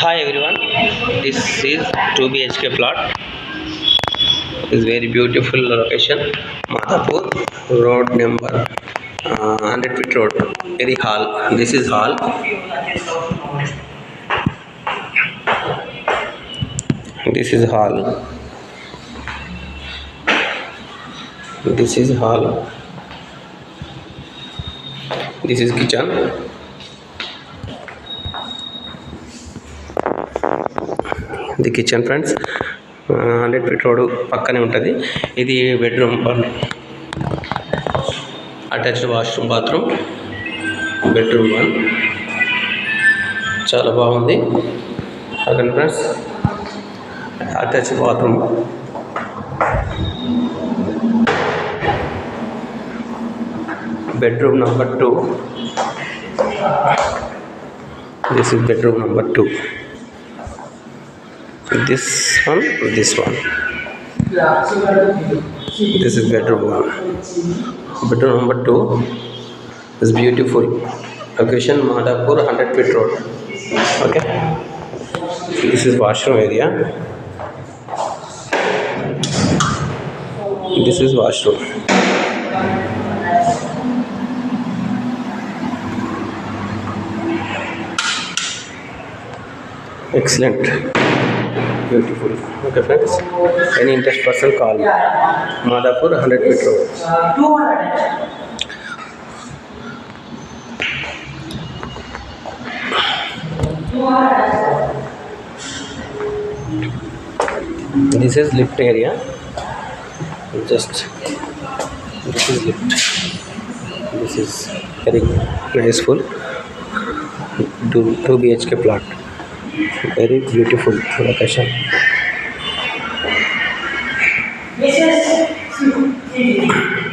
Hi everyone, this is 2 BHK plot. It's very beautiful location. Madhapur road number 100 feet road. Very hall. This is hall. This is hall. This is hall. This is kitchen. The kitchen friends 100 feet road పక్కనే ఉంటుంది. ఇది bedroom, attached washroom, bathroom, bedroom 1 చాలా బాగుంది. అక్కడ friends attached bathroom, bedroom number 2. This is bedroom number 2. This one. This is bedroom 1. Bedroom number 2 is beautiful location, Madhapur 100 feet road. Okay, this is washroom area. This is washroom. Excellent, beautiful. Okay friends, any interest person call Madhapur 100 feet road. This is lift area. Just this is lift. This is very graceful. 2 BHK plot. Very beautiful location.